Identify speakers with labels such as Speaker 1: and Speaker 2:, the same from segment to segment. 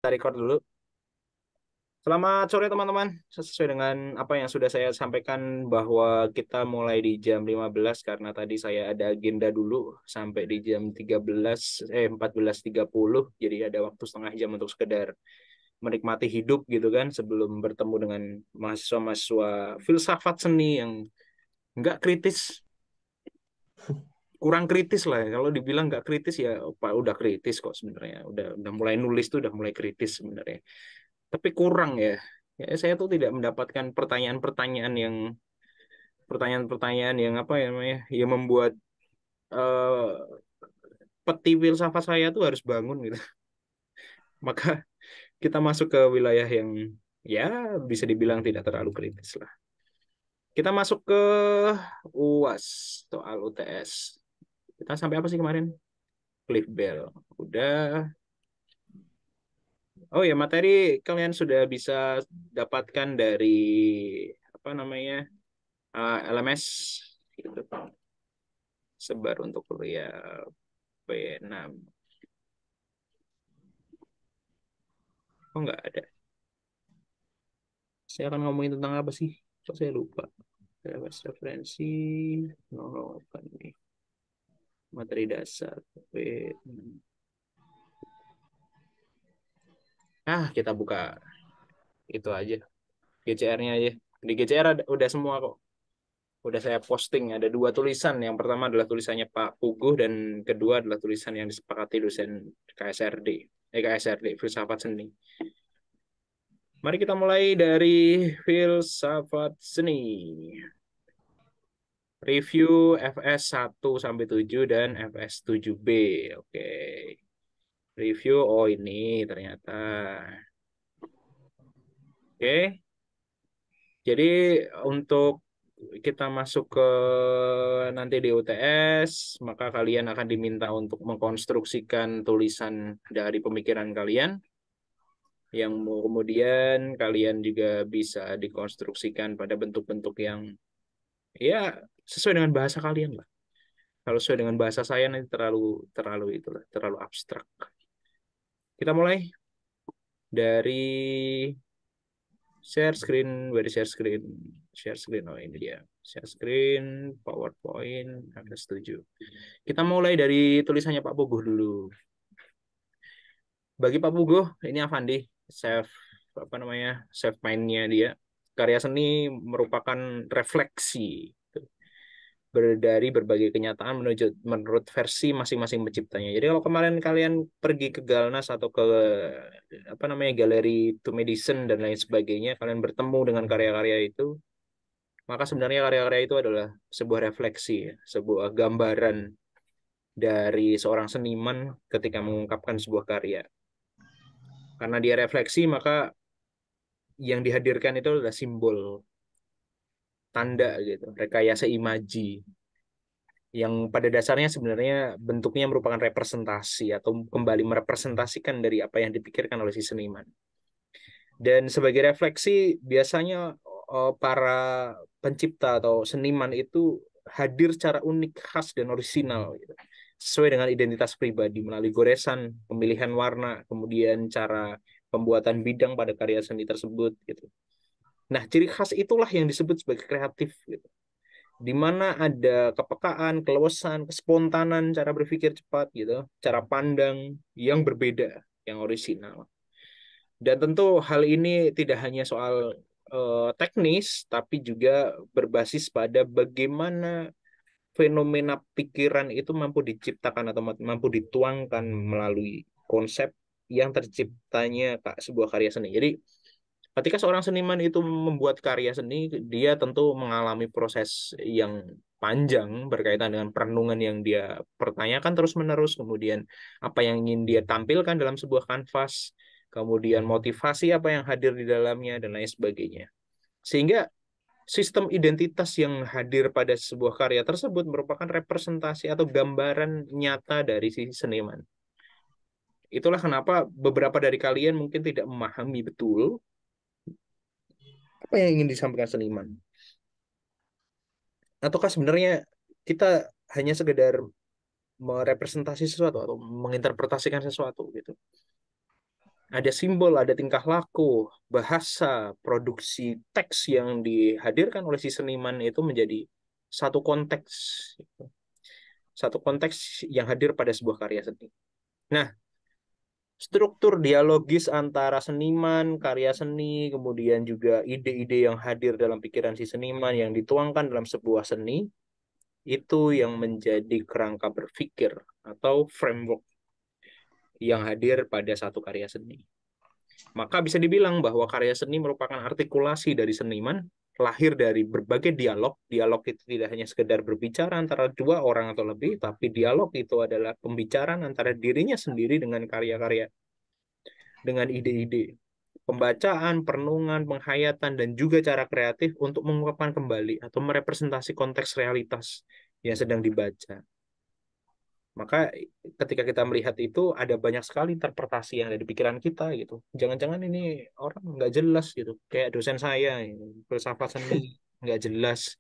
Speaker 1: Kita record dulu. Selamat sore teman-teman. Sesuai dengan apa yang sudah saya sampaikan bahwa kita mulai di jam 15 karena tadi saya ada agenda dulu sampai di jam 14.30. Jadi ada waktu setengah jam untuk sekedar menikmati hidup gitu kan sebelum bertemu dengan mahasiswa-mahasiswa filsafat seni yang nggak kritis, kurang kritis lah ya. Kalau dibilang nggak kritis ya Pak, udah kritis kok sebenarnya. Udah mulai nulis tuh udah mulai kritis sebenarnya. Tapi kurang ya. Ya, saya tuh tidak mendapatkan pertanyaan-pertanyaan yang apa ya namanya, yang membuat eh, peti filsafat saya tuh harus bangun gitu. Maka kita masuk ke wilayah yang ya bisa dibilang tidak terlalu kritis lah. Kita masuk ke UAS, soal UTS. Kita sampai apa sih kemarin? Cliff Bell. Udah. Oh ya, materi kalian sudah bisa dapatkan dari apa namanya, LMS gitu. Sebar untuk kuliah B6. Oh, nggak ada. Saya akan ngomongin tentang apa sih? Kok saya lupa. Database referensi. No, bukan ini. Materi dasar. B6. Kita buka itu aja. GCR-nya aja. Di GCR udah semua kok. Udah saya posting. Ada dua tulisan. Yang pertama adalah tulisannya Pak Puguh. Dan kedua adalah tulisan yang disepakati dosen KSRD. KSRD, Filsafat Seni. Mari kita mulai dari filsafat seni. Review FS 1 sampai 7 dan FS 7B. Oke. Review, oh ini ternyata. Oke. Jadi untuk kita masuk ke nanti di UTS, maka kalian akan diminta untuk mengkonstruksikan tulisan dari pemikiran kalian, yang kemudian kalian juga bisa dikonstruksikan pada bentuk-bentuk yang ya sesuai dengan bahasa kalian lah. Kalau sesuai dengan bahasa saya nanti terlalu terlalu itulah, terlalu abstrak. Kita mulai dari share screen, where is share screen? Share screen, oh ini dia. Share screen, PowerPoint, ada setuju. Kita mulai dari tulisannya Pak Puguh dulu. Bagi Pak Puguh, ini Avandi, save apa namanya, save mind-nya dia. Karya seni merupakan refleksi dari berbagai kenyataan menurut versi masing-masing penciptanya. Jadi kalau kemarin kalian pergi ke Galnas atau ke apa namanya galeri to Medicine dan lain sebagainya, kalian bertemu dengan karya-karya itu, maka sebenarnya karya-karya itu adalah sebuah refleksi, ya, sebuah gambaran dari seorang seniman ketika mengungkapkan sebuah karya. Karena dia refleksi, maka yang dihadirkan itu adalah simbol, tanda gitu, rekayasa imaji yang pada dasarnya sebenarnya bentuknya merupakan representasi atau kembali merepresentasikan dari apa yang dipikirkan oleh si seniman. Dan sebagai refleksi, biasanya para pencipta atau seniman itu hadir secara unik, khas, dan orisinal gitu. Sesuai dengan identitas pribadi melalui goresan, pemilihan warna, kemudian cara pembuatan bidang pada karya seni tersebut gitu. Nah, ciri khas itulah yang disebut sebagai kreatif gitu, di mana ada kepekaan, keluasan, kespontanan, cara berpikir cepat gitu, cara pandang yang berbeda, yang orisinal. Dan tentu hal ini tidak hanya soal teknis, tapi juga berbasis pada bagaimana fenomena pikiran itu mampu diciptakan atau mampu dituangkan melalui konsep yang terciptanya sebuah karya seni. Jadi ketika seorang seniman itu membuat karya seni, dia tentu mengalami proses yang panjang berkaitan dengan perenungan yang dia pertanyakan terus-menerus, kemudian apa yang ingin dia tampilkan dalam sebuah kanvas, kemudian motivasi apa yang hadir di dalamnya, dan lain sebagainya. Sehingga sistem identitas yang hadir pada sebuah karya tersebut merupakan representasi atau gambaran nyata dari si seniman. Itulah kenapa beberapa dari kalian mungkin tidak memahami betul apa yang ingin disampaikan seniman. Ataukah sebenarnya kita hanya sekedar merepresentasi sesuatu atau menginterpretasikan sesuatu gitu. Ada simbol, ada tingkah laku, bahasa, produksi teks yang dihadirkan oleh si seniman itu menjadi satu konteks, satu konteks yang hadir pada sebuah karya seni. Nah, struktur dialogis antara seniman, karya seni, kemudian juga ide-ide yang hadir dalam pikiran si seniman yang dituangkan dalam sebuah seni, itu yang menjadi kerangka berpikir atau framework yang hadir pada satu karya seni. Maka bisa dibilang bahwa karya seni merupakan artikulasi dari seniman, lahir dari berbagai dialog. Dialog itu tidak hanya sekedar berbicara antara dua orang atau lebih, tapi dialog itu adalah pembicaraan antara dirinya sendiri dengan karya-karya, dengan ide-ide. Pembacaan, perenungan, penghayatan, dan juga cara kreatif untuk mengungkapkan kembali atau merepresentasi konteks realitas yang sedang dibaca. Maka ketika kita melihat itu ada banyak sekali interpretasi yang ada di pikiran kita gitu. Jangan-jangan ini orang nggak jelas gitu. Kayak dosen saya, filsafat seni nggak jelas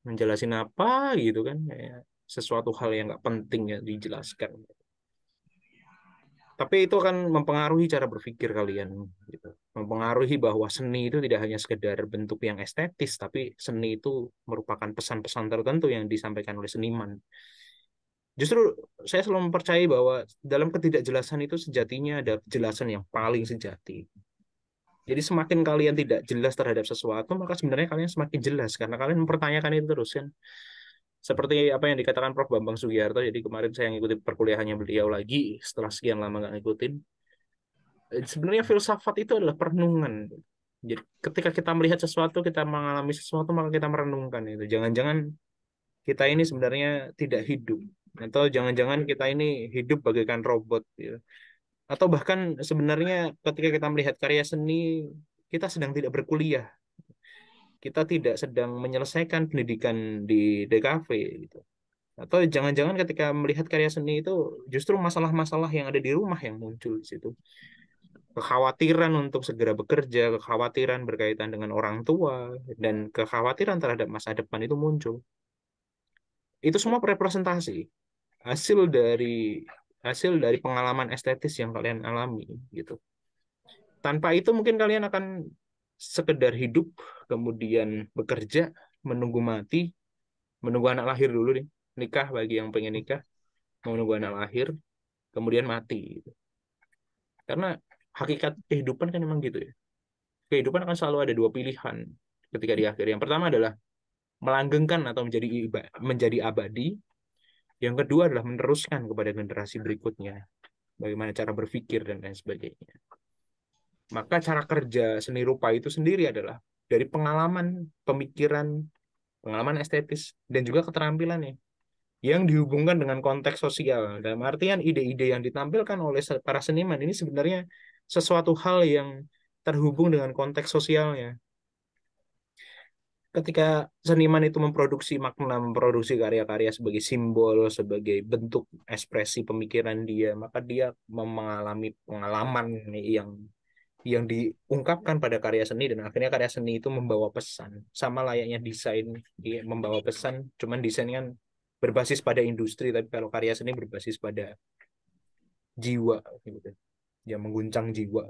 Speaker 1: menjelasin apa gitu kan. Kayak sesuatu hal yang nggak penting ya dijelaskan. Tapi itu akan mempengaruhi cara berpikir kalian gitu. Mempengaruhi bahwa seni itu tidak hanya sekedar bentuk yang estetis, tapi seni itu merupakan pesan-pesan tertentu yang disampaikan oleh seniman. Justru saya selalu mempercayai bahwa dalam ketidakjelasan itu sejatinya ada kejelasan yang paling sejati. Jadi semakin kalian tidak jelas terhadap sesuatu, maka sebenarnya kalian semakin jelas karena kalian mempertanyakan itu terus kan. Seperti apa yang dikatakan Prof. Bambang Sugiharto. Jadi kemarin saya ngikutin perkuliahannya beliau lagi setelah sekian lama nggak ngikutin. Sebenarnya filsafat itu adalah perenungan. Jadi ketika kita melihat sesuatu, kita mengalami sesuatu, maka kita merenungkan itu. Jangan-jangan kita ini sebenarnya tidak hidup. Atau jangan-jangan kita ini hidup bagaikan robot. Gitu. Atau bahkan sebenarnya ketika kita melihat karya seni, kita sedang tidak berkuliah. Kita tidak sedang menyelesaikan pendidikan di DKV. Gitu. Atau jangan-jangan ketika melihat karya seni itu justru masalah-masalah yang ada di rumah yang muncul di situ. Kekhawatiran untuk segera bekerja, kekhawatiran berkaitan dengan orang tua, dan kekhawatiran terhadap masa depan itu muncul. Itu semua representasi hasil dari pengalaman estetis yang kalian alami gitu. Tanpa itu mungkin kalian akan sekedar hidup, kemudian bekerja, menunggu mati, menunggu anak lahir dulu nih, nikah bagi yang pengen nikah, menunggu anak lahir, kemudian mati gitu. Karena hakikat kehidupan kan memang gitu ya. Kehidupan akan selalu ada dua pilihan ketika di akhir. Yang pertama adalah melanggengkan atau menjadi abadi. Yang kedua adalah meneruskan kepada generasi berikutnya. Bagaimana cara berpikir dan lain sebagainya. Maka cara kerja seni rupa itu sendiri adalah dari pengalaman, pemikiran, pengalaman estetis, dan juga keterampilannya yang dihubungkan dengan konteks sosial. Dalam artian ide-ide yang ditampilkan oleh para seniman ini sebenarnya sesuatu hal yang terhubung dengan konteks sosialnya. Ketika seniman itu memproduksi makna, memproduksi karya-karya sebagai simbol, sebagai bentuk ekspresi pemikiran dia, maka dia mengalami pengalaman yang diungkapkan pada karya seni dan akhirnya karya seni itu membawa pesan. Sama layaknya desain, dia membawa pesan, cuman desain kan berbasis pada industri, tapi kalau karya seni berbasis pada jiwa, gitu, yang mengguncang jiwa.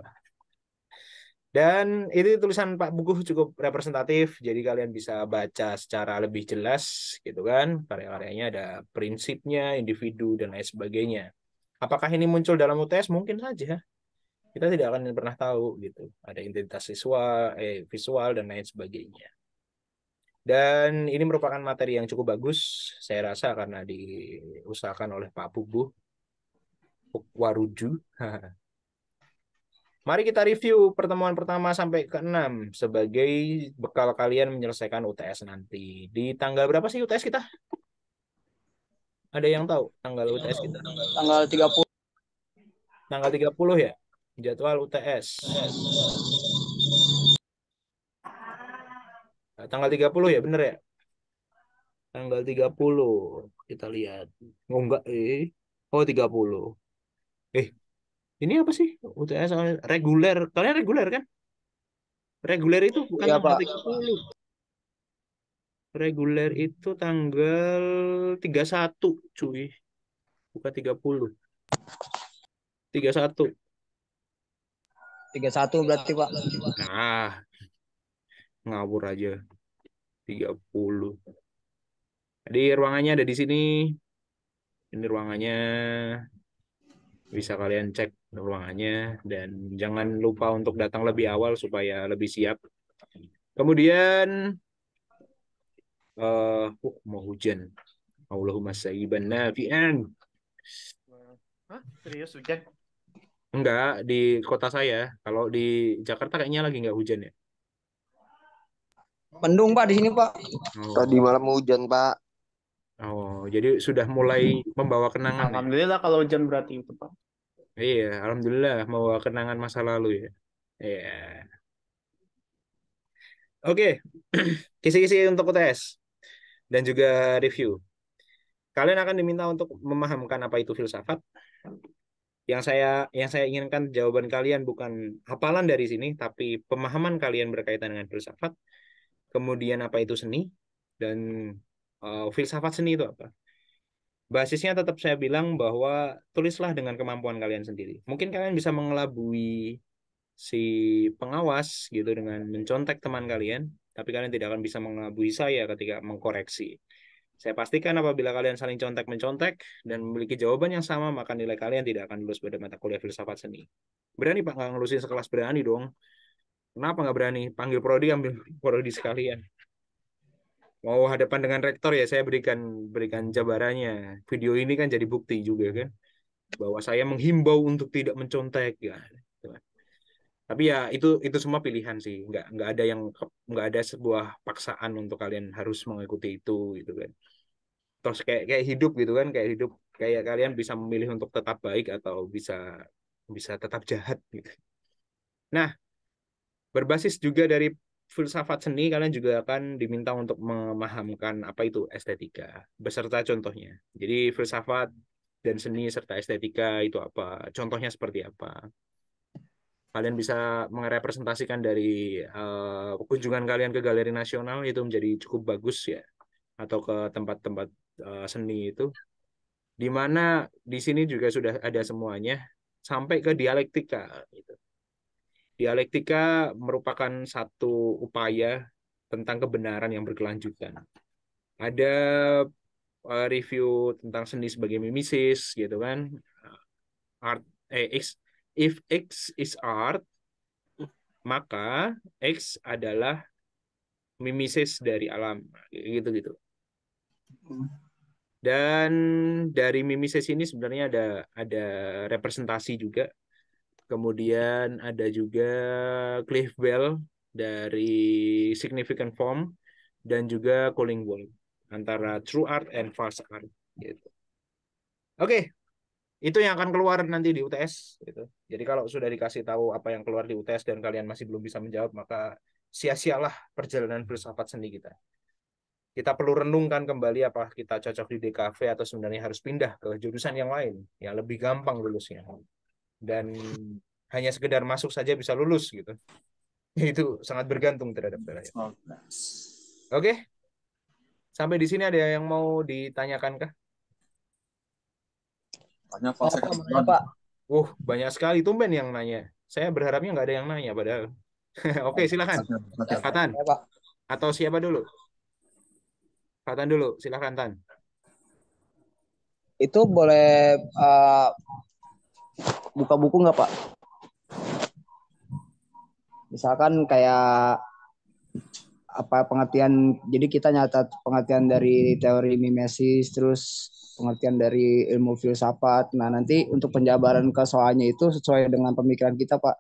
Speaker 1: Dan itu tulisan Pak Bukuh cukup representatif, jadi kalian bisa baca secara lebih jelas, gitu kan. Karya-karyanya ada prinsipnya, individu, dan lain sebagainya. Apakah ini muncul dalam UTS? Mungkin saja. Kita tidak akan pernah tahu, gitu. Ada identitas visual, dan lain sebagainya. Dan ini merupakan materi yang cukup bagus, saya rasa, karena diusahakan oleh Pak Bubuh, Waruju. Mari kita review pertemuan pertama sampai ke-6 sebagai bekal kalian menyelesaikan UTS nanti. Di tanggal berapa sih UTS kita? Ada yang tahu tanggal UTS kita?
Speaker 2: Tanggal 30.
Speaker 1: Tanggal 30 ya? Jadwal UTS. Nah, tanggal 30 ya, bener ya? Tanggal 30. Kita lihat. Oh enggak, Oh 30. Eh, ini apa sih? UTS reguler. Kalian reguler kan? Reguler itu bukan
Speaker 2: Iya,
Speaker 1: tanggal
Speaker 2: Pak.
Speaker 1: 30. Reguler itu tanggal 31, cuy. Bukan 30. 31.
Speaker 2: 31 berarti Pak.
Speaker 1: Nah, ngawur aja 30. Jadi ruangannya ada di sini. Ini ruangannya, bisa kalian cek ruangannya dan jangan lupa untuk datang lebih awal supaya lebih siap. Kemudian mau hujan. Allahumma sayyiban nafi'an.
Speaker 3: Hah? Serius hujan?
Speaker 1: Enggak, di kota saya. Kalau di Jakarta kayaknya lagi nggak hujan ya.
Speaker 2: Mendung Pak di sini Pak.
Speaker 4: Tadi
Speaker 1: Oh,
Speaker 4: malam hujan, Pak.
Speaker 1: oh, jadi sudah mulai membawa kenangan ya.
Speaker 3: Alhamdulillah kalau hujan berarti itu, Pak.
Speaker 1: Iya, alhamdulillah membawa kenangan masa lalu ya. Iya. Oke, kisi-kisi untuk UTS dan juga review. Kalian akan diminta untuk memahamkan apa itu filsafat. Yang saya inginkan jawaban kalian bukan hafalan dari sini, tapi pemahaman kalian berkaitan dengan filsafat. Kemudian apa itu seni dan filsafat seni itu apa? Basisnya tetap saya bilang bahwa tulislah dengan kemampuan kalian sendiri. Mungkin kalian bisa mengelabui si pengawas gitu dengan mencontek teman kalian, tapi kalian tidak akan bisa mengelabui saya ketika mengkoreksi. Saya pastikan apabila kalian saling contek-mencontek dan memiliki jawaban yang sama, maka nilai kalian tidak akan lulus pada mata kuliah filsafat seni. Berani Pak nggak ngelusin sekelas, berani dong. Kenapa nggak berani? Panggil prodi, ambil prodi sekalian. Mau hadapan dengan rektor ya saya berikan berikan jabarannya. Video ini kan jadi bukti juga kan bahwa saya menghimbau untuk tidak mencontek ya. Tapi ya itu semua pilihan sih. Nggak ada yang nggak ada sebuah paksaan untuk kalian harus mengikuti itu gitu kan. Terus kayak kayak hidup gitu kan, kayak hidup kayak kalian bisa memilih untuk tetap baik atau bisa bisa tetap jahat gitu. Nah, berbasis juga dari filsafat seni, kalian juga akan diminta untuk memahamkan apa itu estetika beserta contohnya. Jadi filsafat dan seni serta estetika itu apa? Contohnya seperti apa? Kalian bisa merepresentasikan dari kunjungan kalian ke Galeri Nasional itu menjadi cukup bagus ya, atau ke tempat-tempat seni itu, di mana di sini juga sudah ada semuanya sampai ke dialektika. Gitu. Dialektika merupakan satu upaya tentang kebenaran yang berkelanjutan. Ada review tentang seni sebagai mimesis gitu kan. Art if X is art, maka X adalah mimesis dari alam gitu gitu. Dan dari mimesis ini sebenarnya ada representasi juga. Kemudian ada juga Cliff Bell dari Significant Form dan juga Collingwood antara true art and false art gitu. Oke, itu yang akan keluar nanti di UTS gitu. Jadi kalau sudah dikasih tahu apa yang keluar di UTS dan kalian masih belum bisa menjawab, maka sia-sialah perjalanan filsafat seni kita. Kita perlu renungkan kembali apa kita cocok di DKV atau sebenarnya harus pindah ke jurusan yang lain yang lebih gampang lulusnya dan hanya sekedar masuk saja bisa lulus gitu. Itu sangat bergantung terhadap saya. Oke, sampai di sini ada yang mau ditanyakan kah?
Speaker 5: Tanya Pak, saya
Speaker 2: Mana Pak?
Speaker 1: Banyak sekali tumben yang nanya. Saya berharapnya nggak ada yang nanya padahal. Oke, silakan. Fatan
Speaker 2: Ya, Pak.
Speaker 1: atau siapa dulu? Fatan dulu, silakan Tan.
Speaker 2: Itu boleh buka buku nggak Pak? Misalkan kayak apa pengertian, jadi kita nyatat pengertian dari teori mimesis, terus pengertian dari ilmu filsafat. Nah, nanti untuk penjabaran ke soalnya itu sesuai dengan pemikiran kita, Pak.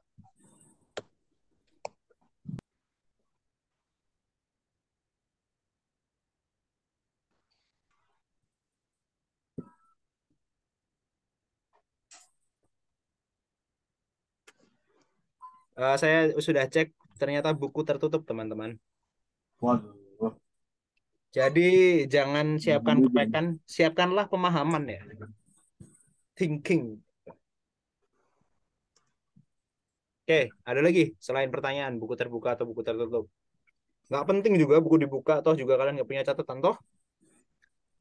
Speaker 1: Saya sudah cek, ternyata buku tertutup, teman-teman.
Speaker 5: Waduh.
Speaker 1: Jadi jangan siapkan kepekan, siapkanlah pemahaman ya. Thinking. Oke, ada lagi selain pertanyaan buku terbuka atau buku tertutup. Nggak penting juga buku dibuka, toh juga kalian nggak punya catatan, toh?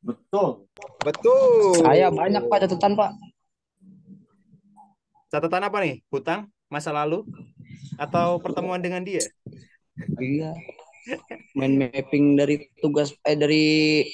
Speaker 5: Betul.
Speaker 1: Betul.
Speaker 2: Saya banyak Pak catatan, Pak.
Speaker 1: Catatan apa nih? Hutang, masa lalu, Atau pertemuan dengan dia?
Speaker 2: Iya. Main mapping dari tugas dari